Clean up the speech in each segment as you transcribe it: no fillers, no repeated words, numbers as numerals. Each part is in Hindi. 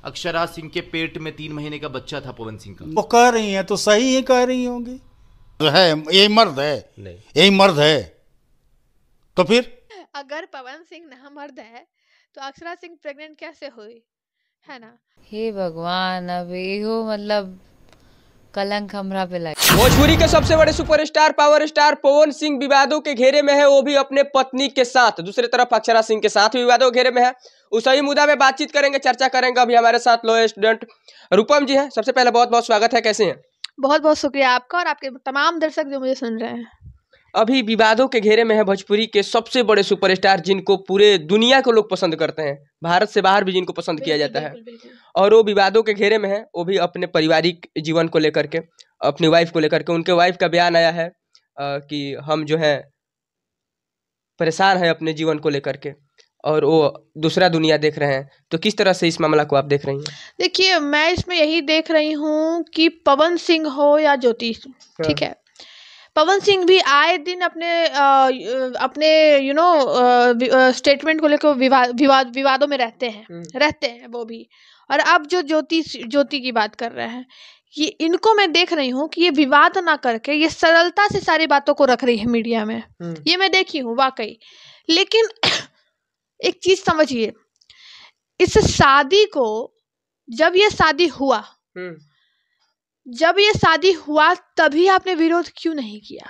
अक्षरा सिंह के पेट में 3 महीने का बच्चा था पवन सिंह का। वो कह रही हैं तो सही ही कह रही होंगी। है यही मर्द है, नहीं यही मर्द है। तो फिर अगर पवन सिंह ना मर्द है तो अक्षरा सिंह प्रेग्नेंट कैसे हुई, है ना? हे भगवान, अब एगो मतलब कलंक हमरा पे लगे। भोजपुरी के सबसे बड़े superstar power star Pawan Singh विवादों के घेरे में है, वो भी अपने पत्नी के साथ। दूसरी तरफ अक्षरा सिंह के साथ भी विवादों के घेरे में है। उस ही मुद्दा में बातचीत करेंगे, चर्चा करेंगे। अभी हमारे साथ लॉ स्टूडेंट रूपम जी हैं। सबसे पहले बहुत बहुत स्वागत है, कैसे हैं? बहुत बहुत शुक्रिया आपका और आपके तमाम दर्शक जो मुझे सुन रहे हैं। अभी विवादों के घेरे में है भोजपुरी के सबसे बड़े सुपरस्टार, जिनको पूरे दुनिया को लोग पसंद करते हैं, भारत से बाहर भी जिनको पसंद किया जाता है, और वो विवादों के घेरे में है। वो भी अपने पारिवारिक जीवन को लेकर के, अपनी वाइफ को लेकर के। उनके वाइफ का बयान आया है कि हम जो है परेशान है अपने जीवन को लेकर के, और वो दूसरा दुनिया देख रहे हैं। तो किस तरह से इस मामला को आप देख रही हैं? देखिए, मैं इसमें यही देख रही हूँ कि पवन सिंह हो या ज्योति, ठीक है, पवन सिंह भी आए दिन अपने स्टेटमेंट को लेकर विवादों में रहते हैं वो भी। और अब जो ज्योति की बात कर रहे हैं, ये इनको मैं देख रही हूँ कि ये विवाद ना करके ये सरलता से सारी बातों को रख रही है मीडिया में। ये मैं देखी हूँ वाकई। लेकिन एक चीज समझिए, इस शादी को जब ये शादी हुआ तभी आपने विरोध क्यों नहीं किया?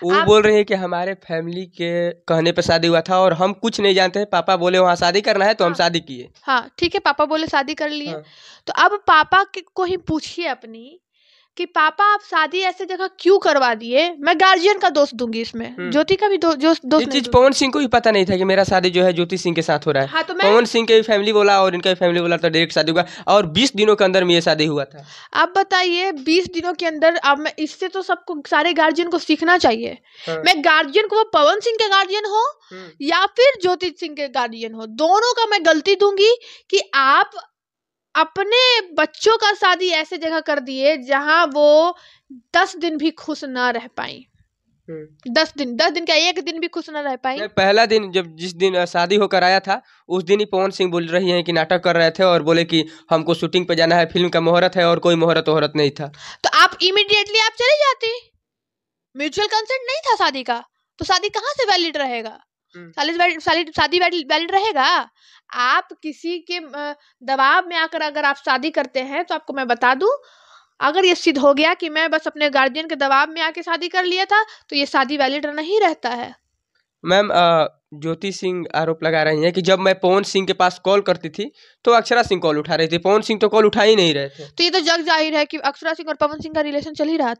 वो बोल रहे हैं कि हमारे फैमिली के कहने पे शादी हुआ था और हम कुछ नहीं जानते हैं। पापा बोले वहाँ शादी करना है तो हम शादी किए। हाँ ठीक है, पापा बोले शादी कर लिए। तो अब पापा को ही पूछिए अपनी कि पापा आप शादी ऐसे जगह क्यों करवा दिए। मैं गार्जियन का दोष दूंगी इसमें, ज्योति का भी दोष ये चीज पवन सिंह को भी पता नहीं था कि मेरा शादी जो है ज्योति सिंह के साथ हो रहा है। हाँ, तो पवन सिंह के भी फैमिली बोला और इनका भी फैमिली बोला, तो डायरेक्ट शादी हुआ और 20 दिनों के अंदर में ये शादी हुआ था। आप बताइए 20 दिनों के अंदर। अब मैं इससे तो सबको, सारे गार्जियन को सीखना चाहिए। मैं गार्जियन को, वो पवन सिंह के गार्जियन हो या फिर ज्योति सिंह के गार्जियन हो, दोनों का मैं गलती दूंगी कि आप अपने बच्चों का शादी ऐसे जगह कर दिए जहां वो 10 दिन भी खुश ना रह पाई। 10 दिन का एक दिन भी खुश ना रह पाई। पहला दिन जिस दिन शादी होकर आया था, उस दिन ही पवन सिंह बोल रही हैं कि नाटक कर रहे थे और बोले कि हमको शूटिंग पे जाना है, फिल्म का मुहूर्त है और कोई मुहूर्त नहीं था। तो आप इमीडिएटली आप चले जाते। म्यूचुअल कंसेंट नहीं था शादी का, तो शादी कहाँ से वैलिड रहेगा? शादी वैलिड रहेगा? आप किसी के दबाव में आकर अगर आप शादी करते हैं, तो आपको मैं बता दूं, अगर ये सिद्ध हो गया कि मैं बस अपने गार्जियन के दबाव में आके शादी कर लिया था, तो ये शादी वैलिड नहीं रहता है। मैम, ज्योति सिंह आरोप लगा रही हैं कि जब मैं पवन सिंह के पास कॉल करती थी तो अक्षरा सिंह कॉल उठा रही थी, पवन सिंह तो कॉल उठा ही नहीं रहे थे। तो ये तो जग जाहिर है कि अक्षरा सिंह और पवन सिंह का रिलेशन चल रहा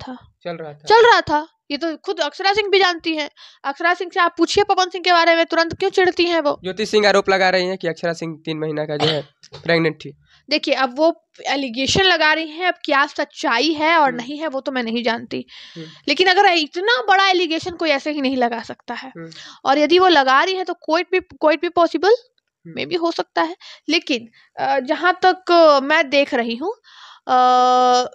था। ये तो खुद अक्षरा सिंह भी जानती हैं। अक्षरा सिंह से आप पूछिए पवन सिंह के बारे में, तुरंत क्यों चिढ़ती हैं वो। ज्योति सिंह आरोप लगा रही हैं कि अक्षरा सिंह 3 महीना का जो है प्रेग्नेंट थी। देखिए, अब वो एलिगेशन लगा रही हैं, अब क्या सच्चाई है और नहीं है वो तो मैं नहीं जानती। लेकिन अगर इतना बड़ा एलिगेशन कोई ऐसे ही नहीं लगा सकता है, और यदि वो लगा रही है तो कोई भी पॉसिबल में भी हो सकता है। लेकिन जहां तक मैं देख रही हूँ,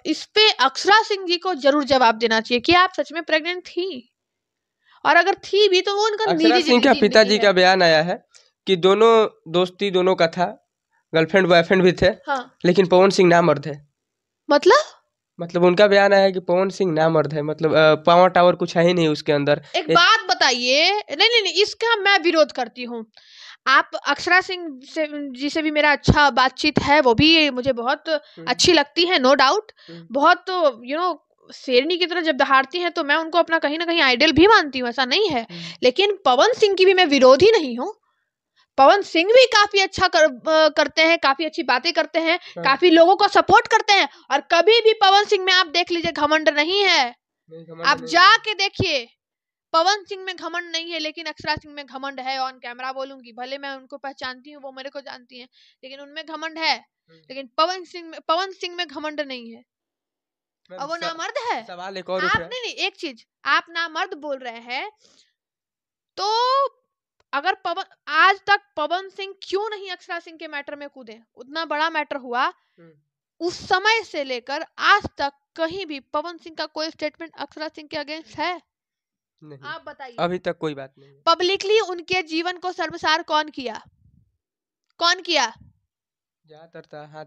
इस पे अक्षरा सिंह जी को जरूर जवाब देना चाहिए कि आप सच में प्रेग्नेंट थी, और अगर थी भी तो वो उनका निजी अक्षरा सिंह का पिताजी का बयान आया है कि दोनों दोस्ती दोनों का था, गर्लफ्रेंड बॉयफ्रेंड भी थे। हाँ। लेकिन पवन सिंह नामर्द है। मतलब उनका बयान आया है कि पवन सिंह नामर्द है, मतलब पावर टावर कुछ है ही नहीं उसके अंदर। एक बात बताइए, नहीं, इसका मैं विरोध करती हूँ। आप अक्षरा सिंह जी से भी मेरा अच्छा बातचीत है, वो भी मुझे बहुत अच्छी लगती है, नो डाउट। बहुत शेरनी की तरह जब दहाड़ती हैं तो मैं उनको अपना कहीं ना कहीं आइडल भी मानती हूँ, ऐसा नहीं है। लेकिन पवन सिंह की भी मैं विरोधी नहीं हूँ। पवन सिंह भी काफी अच्छा करते हैं, काफी अच्छी बातें करते हैं, काफी लोगों को सपोर्ट करते हैं, और कभी भी पवन सिंह में आप देख लीजिए घमंड नहीं है। आप जाके देखिए, पवन सिंह में घमंड नहीं है, लेकिन अक्षरा सिंह में घमंड है। ऑन कैमरा बोलूंगी, भले मैं उनको पहचानती हूँ, वो मेरे को जानती हैं, लेकिन उनमें घमंड है। लेकिन पवन सिंह में घमंड नहीं है, और वो नामर्द है। सवाल एक और आप नहीं, एक चीज, आप नामर्द बोल रहे हैं, तो अगर आज तक पवन सिंह क्यों नहीं अक्षरा सिंह के मैटर में कूदे? उतना बड़ा मैटर हुआ, उस समय से लेकर आज तक कहीं भी पवन सिंह का कोई स्टेटमेंट अक्षरा सिंह के अगेंस्ट है? नहीं। आप बताइए। अभी तक कोई बात नहीं। पब्लिकली उनके जीवन को शर्मसार कौन किया? ज्यादातर तो हाँ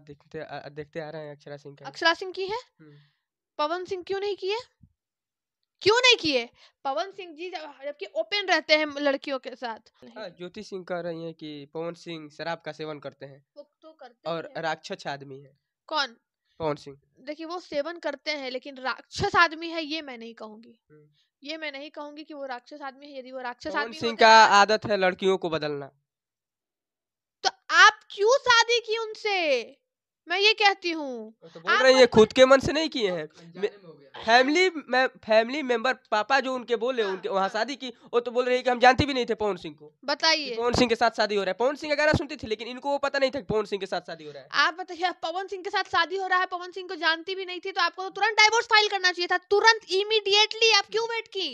देखते आ रहे हैं अक्षरा सिंह का ही। अक्षरा सिंह की है, हम्म, पवन सिंह क्यों नहीं किए? क्यों नहीं किए? पवन सिंह जी जबकि ओपन रहते हैं लड़कियों के साथ। हाँ ज्योति सिंह कह रही हैं कि पवन सिंह शराब का सेवन करते हैं वो तो करते ही और हैं। राक्षस आदमी है कौन? पवन सिंह। देखिए वो सेवन करते हैं लेकिन राक्षस आदमी है ये मैं नहीं कहूंगी। हम्म। ये मैं नहीं कहूंगी कि वो राक्षस आदमी है। यदि वो राक्षस पवन आदमी सिंह होते का ना, आदत है लड़कियों को बदलना। तो आप क्यों शादी की उनसे? मैं ये कहती हूँ। वो तो बोल आप रही है बचपन खुद के मन से नहीं किए हैं। फैमिली मेंबर पापा जो उनके बोले हाँ, उनके वहाँ हाँ। शादी की, वो तो बोल रही है कि हम जानते भी नहीं थे पवन सिंह को कि बताइए, पवन सिंह के साथ शादी हो रहा है। पवन सिंह का गाना सुनती थी लेकिन इनको वो पता नहीं था कि पवन सिंह के साथ शादी हो रहा है। आप बताइए, पवन सिंह के साथ शादी हो रहा है, पवन सिंह को जानती भी नहीं थी, तो आपको तो तुरंत डाइवोर्स फाइल करना चाहिए था, तुरंत इमीडिएटली। आप क्यों वेट की?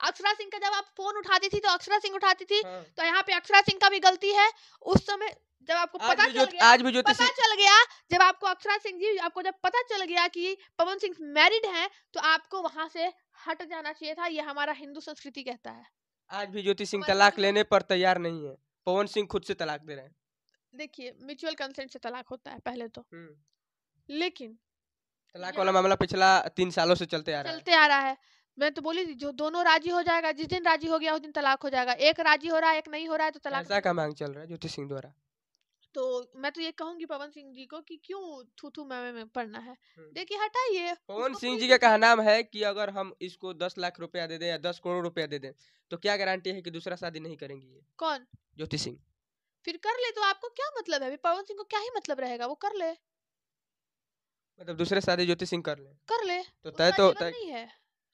अक्षरा सिंह का जब आप फोन उठाती थी तो अक्षरा सिंह उठाती थी, हाँ। तो यहाँ पे अक्षरा सिंह का भी गलती है। उस समय जब आपको पता चल गया, आज भी ज्योति पता सिंह चल गया, जब आपको अक्षरा सिंह जी आपको जब पता चल गया कि पवन सिंह मैरिड हैं, तो आपको वहां से हट जाना चाहिए था। ये हमारा हिंदू संस्कृति कहता है। आज भी ज्योति सिंह हमारे तलाक हिंदू लेने पर तैयार नहीं है। पवन सिंह खुद से तलाक दे रहे हैं। देखिए म्यूचुअल कंसेंट से तलाक होता है पहले तो, हम्म। लेकिन तलाक यहाँ वाला मामला पिछला 3 सालों से चलते आ रहा है। चलते आ रहा है। मैं तो बोली थी, जो दोनों राजी हो जाएगा, जिस दिन राजी हो गया उस दिन तलाक हो जाएगा। एक राजी हो रहा है, एक नहीं हो रहा है, तो तलाक पैसा का मांग चल रहा है ज्योति सिंह द्वारा। तो मैं तो ये कहूंगी पवन सिंह जी को कि क्यों थू थू मैं में पड़ना है। हम्म। देखिए हटाइए पवन उसको सिंह free जी का कीजिए। कहना है कि अगर हम इसको 10 लाख रुपया दे दें या 10 करोड़ रुपया दे दें तो क्या गारंटी है कि दूसरा शादी नहीं करेंगी ये कौन? ज्योति सिंह। फिर कर ले, तो आपको क्या मतलब है? अभी पवन सिंह को क्या ही मतलब रहेगा, वो कर ले, मतलब दूसरे शादी ज्योति सिंह कर ले कर ले। तो उसका तय तो जीवन तय नहीं है,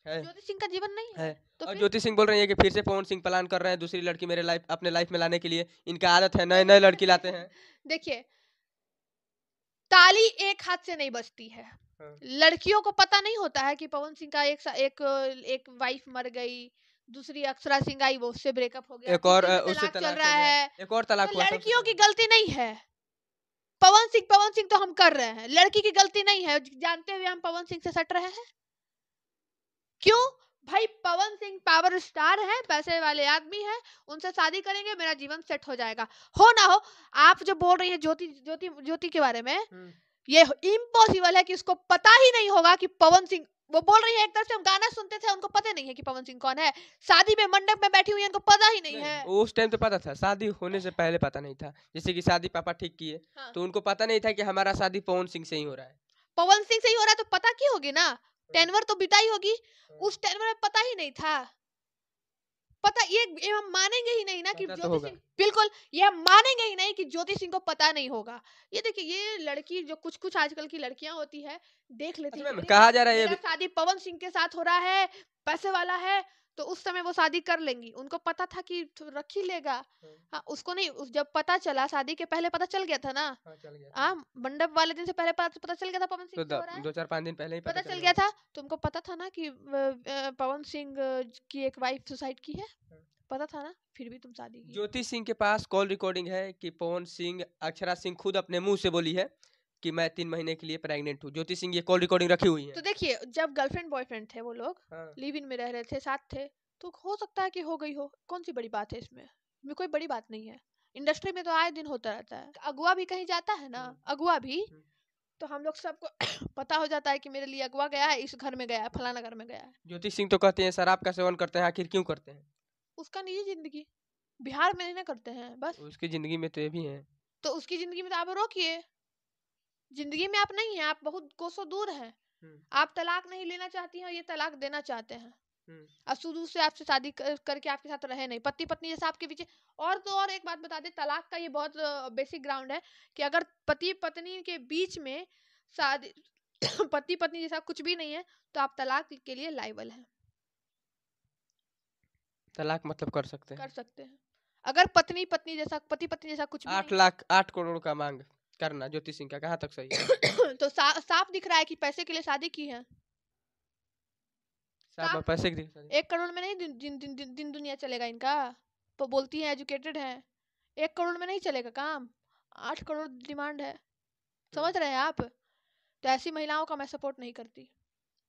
है। ज्योति सिंह का जीवन नहीं है। है तो और फिर ज्योति सिंह बोल रही है कि फिर से पवन सिंह प्लान कर रहे हैं दूसरी लड़की मेरे लाइफ अपने लाइफ में लाने के लिए। इनका आदत है नए नए लड़की लाते हैं। देखिए ताली एक हाथ से नहीं बजती है। हाँ। लड़कियों को पता नहीं होता है कि पवन सिंह का एक वाइफ मर गई, दूसरी अक्षरा सिंह आई, वो उससे ब्रेकअप हो गया, एक और तीसरी में उससे तलाक चल तलाक रहा हो गया। है। एक और तलाक तो हुआ था उससे लड़कियों की पहले। गलती नहीं है। पवन सिंह तो हम कर रहे हैं, लड़की की गलती नहीं है। जानते हुए हम पवन सिंह से सट रहे हैं क्यों? भाई पवन सिंह पावर स्टार है, पैसे वाले आदमी है, उनसे शादी करेंगे, मेरा जीवन सेट हो जाएगा। हो ना हो, आप जो बोल रही हैं ज्योति ज्योति ज्योति के बारे में, ये इम्पॉसिबल है कि उसको पता ही नहीं होगा कि पवन सिंह। वो बोल रही है एक तरह से हम गाना सुनते थे, उनको पता नहीं है कि पवन सिंह कौन है। शादी में मंडप में बैठी हुई है, उनको पता ही नहीं है। उस टाइम तो पता था, शादी होने से पहले पता नहीं था। जैसे कि शादी पापा ठीक किए हाँ। तो उनको पता नहीं था कि हमारा शादी पवन सिंह से ही हो रहा है। पवन सिंह से ही हो रहा है तो पता क्यों होगी ना, टेनवर तो बिताई होगी। उस टेनवर में पता ही नहीं था। पता ये हम मानेंगे ही नहीं ना कि पता तो ज्योति होगा। सिंह, बिल्कुल ये हम मानेंगे ही नहीं कि ज्योति सिंह को पता नहीं होगा। ये देखिए ये लड़की जो कुछ कुछ आजकल की लड़कियां होती है, देख लेती अच्छा है मैम, कि कहा जा रहा है मेरा ये शादी पवन सिंह के साथ हो रहा है, पैसे वाला है, तो उस समय वो शादी कर लेंगी। उनको पता था कि रख ही लेगा। हाँ उसको नहीं, जब पता चला, शादी के पहले पता चल गया था ना। हाँ, चल गया। हाँ मंडप वाले दिन से पहले पता चल गया था पवन तो सिंह से हो रहा है। 2-4-5 दिन पहले ही पता चल गया था। तुमको पता था ना कि पवन सिंह की एक वाइफ सुसाइड की है, पता था ना, फिर भी तुम शादी की। ज्योति सिंह के पास कॉल रिकॉर्डिंग है कि पवन सिंह अक्षरा सिंह खुद अपने मुंह से बोली है कि मैं 3 महीने के लिए प्रेग्नेंट हूँ। ज्योति सिंह ये कॉल रिकॉर्डिंग रखी हुई तो है। देखिए जब गर्लफ्रेंड बॉयफ्रेंड थे वो लोग, हाँ। लिव इन में रह रहे थे, साथ थे, तो हो सकता है कि हो गई हो। कौन सी बड़ी बात है इसमें कोई बड़ी बात नहीं है। इंडस्ट्री में तो आए दिन होता रहता है। अगुआ भी कहीं जाता है ना, अगुआ भी, तो हम लोग सबको पता हो जाता है कि मेरे लिए अगुआ गया है, इस घर में गया है, फलाना घर में गया है। ज्योति सिंह तो कहते हैं शराब का सेवन करते हैं, आखिर क्यों करते हैं? उसका निजी जिंदगी, बिहार में नहीं ना करते हैं बस। उसकी जिंदगी में तो ये भी है। तो उसकी जिंदगी में तो आप रोकिए, जिंदगी में आप नहीं है, आप बहुत कोसों दूर हैं। आप तलाक नहीं लेना चाहती हैं और ये तलाक देना चाहते हैं। और शुरू से आपसे शादी करके आपके साथ रहे नहीं, पति पत्नी जैसा आपके पीछे। और तो और एक बात बता दे, तलाक का ये बहुत बेसिक ग्राउंड है कि अगर पति पत्नी के बीच में शादी पति पत्नी जैसा कुछ भी नहीं है तो आप तलाक के लिए लायबल हैं। तलाक मतलब कर सकते हैं। कर सकते हैं अगर पत्नी पत्नी जैसा, पति पत्नी जैसा कुछ भी 8 लाख 8 करोड़ का मांग करना ज्योति सिंह का कहाँ तक सही है? नहीं। तो साफ दिख रहा है कि पैसे के लिए शादी की है। साहब पैसे की 1 करोड़ में नहीं दिन दुनिया चलेगा इनका। तो बोलती है एजुकेटेड है, 1 करोड़ में नहीं चलेगा काम, 8 करोड़ डिमांड है। समझ रहे हैं आप? तो ऐसी महिलाओं का मैं सपोर्ट नहीं करती।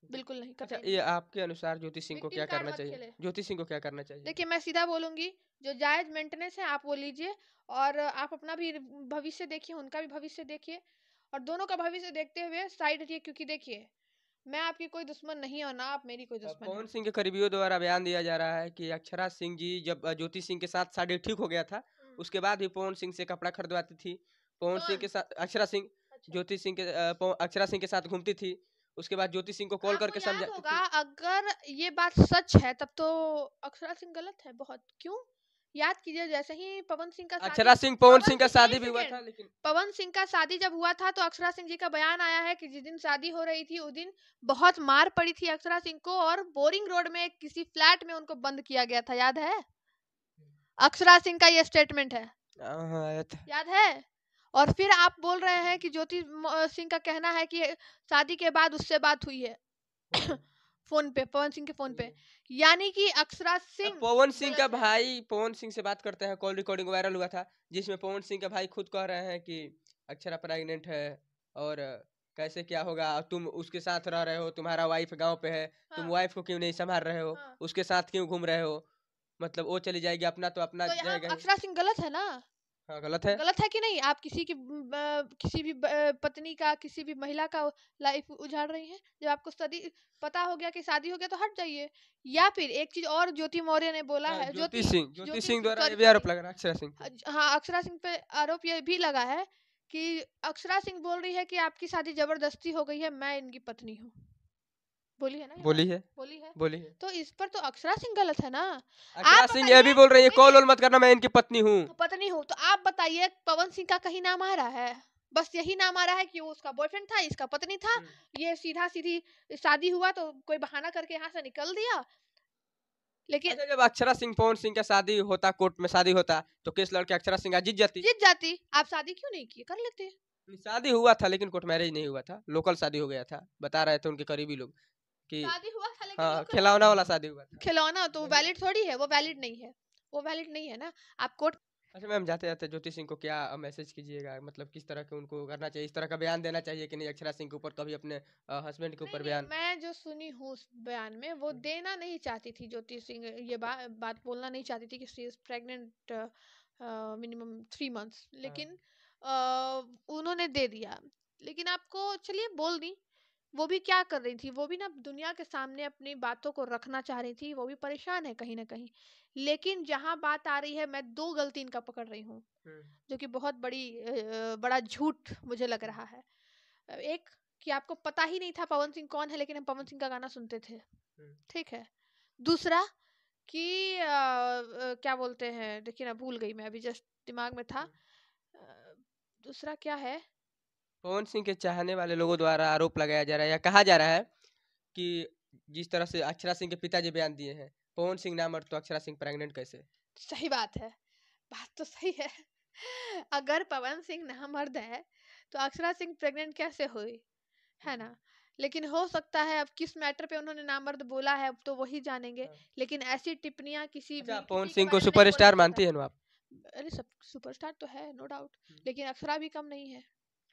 बिल्कुल नहीं, अच्छा, कतई ये नहीं। आपके अनुसार ज्योति सिंह को विक्टिम क्या कार्ड करना मत चाहिए? खेले। ज्योति सिंह को क्या करना चाहिए? देखिए मैं सीधा बोलूंगी, जो जायज मेंटेनेंस है आप वो लीजिए, और आप अपना भी भविष्य देखिए, उनका भी भविष्य देखिए, और दोनों का भविष्य देखते हुए साइड हटिए, क्योंकि देखिए मैं आपकी कोई दुश्मन नहीं और ना आप मेरी कोई दुश्मन पवन है। सिंह के करीबियों द्वारा बयान दिया जा रहा है कि अक्षरा सिंह जी जब ज्योति सिंह के साथ शादी ठीक हो गया था, उसके बाद भी पवन सिंह से कपड़ा खरीदवाती थी। पवन सिंह कौन? के साथ अक्षरा सिंह, अच्छा। ज्योति सिंह के अक्षरा सिंह के साथ घूमती थी। उसके बाद ज्योति सिंह को कॉल आपको करके याद समझाती होगा, थी। अगर ये बात सच है तब तो अक्षरा सिंह गलत है बहुत। क्यों? याद कीजिए, जैसे ही पवन सिंह का अक्षरा शादी, सिंह पवन सिंह का एक शादी भी हुआ सेकेंड, था, लेकिन पवन सिंह का शादी जब हुआ था तो अक्षरा सिंह जी का बयान आया है कि जिस दिन शादी हो रही थी उस दिन बहुत मार पड़ी थी अक्षरा सिंह को, और बोरिंग रोड में किसी फ्लैट में उनको बंद किया गया था, याद है? अक्षरा सिंह का ये स्टेटमेंट है, हाँ, आया था। याद है? और फिर आप बोल रहे हैं कि ज्योति सिंह का कहना है कि शादी के बाद उससे बात हुई है फोन पे, पवन सिंह के फोन पे, यानी कि अक्षरा अब सिंह पवन सिंह का गलत है। भाई पवन सिंह से बात करते हैं, कॉल रिकॉर्डिंग वायरल हुआ था, जिसमें पवन सिंह का भाई खुद कह रहे हैं कि अक्षरा प्रेग्नेंट है, और कैसे क्या होगा, तुम उसके साथ रह रहे हो, तुम्हारा वाइफ गांव पे है, तुम हाँ, वाइफ को क्यों नहीं संभाल रहे हो, हाँ। उसके साथ क्यों घूम रहे हो, मतलब वो चली जाएगी, अपना तो अपना तो यहाँ रहेगा ही। अक्षरा सिंह गलत है ना? हाँ, गलत है। गलत है कि नहीं? आप किसी की किसी भी पत्नी का, किसी भी महिला का लाइफ उजाड़ रही हैं। जब आपको शादी पता हो गया कि शादी हो गया तो हट जाइए। या फिर एक चीज और ज्योति मौर्य ने बोला हाँ, है, ज्योति सिंह द्वारा ये सॉरी भी सॉरी, आरोप लग रहा है अक्षरा सिंह पे। हाँ अक्षरा सिंह पे आरोप ये भी लगा है कि अक्षरा सिंह बोल रही है कि आपकी शादी जबरदस्ती हो गई है, मैं इनकी पत्नी हूँ। बोली है ना ये बोली बात? है, बोली है। बोली है। तो इस पर तो अक्षरा सिंह गलत है ना? अक्षरा आप सिंह ये भी बताइए, बोल रही है, कॉल देखिए, वॉल मत करना, मैं इनकी पत्नी हूँ। पत्नी हूँ, तो आप बताइए पवन सिंह का कहीं नाम आ रहा है? बस यही नाम आ रहा है कि वो उसका बॉयफ्रेंड था, इसका पत्नी था, ये सीधा सीधी शादी हुआ तो कोई बहाना करके यहाँ से निकल दिया। लेकिन अच्छा, जब अक्षरा सिंह पवन सिंह का शादी होता, कोर्ट में शादी होता, तो केस लड़के अक्षरा सिंह आज जीत जाती। जीत जाती। आप शादी क्यों नहीं की? कर लेते। शादी हुआ था लेकिन कोर्ट मैरिज नहीं हुआ था, लोकल शादी हो गया था, बता रहे थे उनके करीबी लोग कि शादी हुआ था लेकिन हाँ, लोकल खिलौना वाला शादी हुआ था। खिलौना तो वैलिड थोड़ी है, वो वैलिड नहीं है, वो वैलिड नहीं है ना। आप कोर्ट अच्छा मैम, जाते जाते ज्योति सिंह को क्या मैसेज कीजिएगा, मतलब किस तरह के उनको करना चाहिए, इस तरह का बयान देना चाहिए कि नहीं अक्षरा सिंह के ऊपर, कभी अपने हस्बैंड के नहीं ऊपर नहीं, बयान? मैं जो सुनी हूँ उस बयान में, वो देना नहीं चाहती थी ज्योति सिंह, ये बात बोलना नहीं चाहती थी कि she is pregnant minimum 3 months, लेकिन उन्होंने दे दिया। लेकिन आपको चलिए बोल दी, वो भी क्या कर रही थी, वो भी ना दुनिया के सामने अपनी बातों को रखना चाह रही थी, वो भी परेशान है कहीं ना कहीं। लेकिन जहां बात आ रही है, मैं दो गलती इनका पकड़ रही हूँ, जो कि बहुत बड़ा झूठ मुझे लग रहा है। एक, कि आपको पता ही नहीं था पवन सिंह कौन है, लेकिन हम पवन सिंह का गाना सुनते थे, ठीक है। दूसरा कि क्या बोलते हैं, देखिए ना भूल गई मैं, अभी जस्ट दिमाग में था। दूसरा क्या है? पवन सिंह के चाहने वाले लोगों द्वारा आरोप लगाया जा रहा है या कहा जा रहा है कि जिस तरह से अक्षरा सिंह के पिताजी बयान दिए हैं, पवन सिंह ना मर तो अक्षरा सिंह प्रेग्नेंट कैसे? सही बात है, बात तो सही है। अगर पवन सिंह नामर्द है तो अक्षरा सिंह प्रेग्नेंट कैसे हुई, है ना? लेकिन हो सकता है, अब किस मैटर पे उन्होंने नामर्द बोला है अब तो वही जानेंगे। हाँ। लेकिन ऐसी टिप्पणियां किसी अच्छा, भी पवन किसी के सिंह को बारे में नहीं सुपरस्टार बोलना मानती चाहिए है ना आप? था। अरे सब सुपरस्टार तो है, नो डाउट, लेकिन अक्षरा भी कम नहीं है,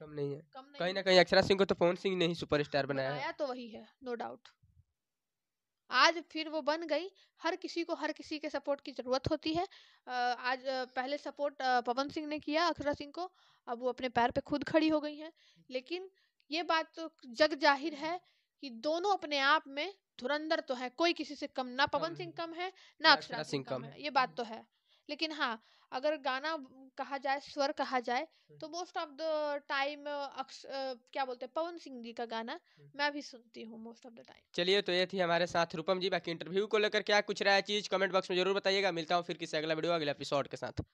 कम नहीं है। कम नहीं कहीं ना है। कहीं अक्षरा सिंह को तो पवन सिंह ने ही सुपरस्टार बनाया है। बनाया तो वही है, नो डाउट। आज फिर वो बन गई। हर किसी को हर किसी के सपोर्ट की जरूरत होती है। आज पहले सपोर्ट पवन सिंह ने किया अक्षरा सिंह को, अब वो अपने पैर पे खुद खड़ी हो गई हैं। लेकिन ये बात तो जग जाहिर है कि दोनों अपने आप में धुरंधर तो है, कोई किसी से कम ना, पवन सिंह कम है ना अक्षरा सिंह कम है, ये बात तो है। लेकिन हाँ, अगर गाना कहा जाए, स्वर कहा जाए, तो मोस्ट ऑफ द टाइम क्या बोलते हैं, पवन सिंह जी का गाना मैं भी सुनती हूँ मोस्ट ऑफ द टाइम। चलिए, तो ये थी हमारे साथ रूपम जी। बाकी इंटरव्यू को लेकर क्या कुछ राय चीज कमेंट बॉक्स में जरूर बताइएगा। मिलता हूँ फिर किसी अगला वीडियो अगले एपिसोड के साथ।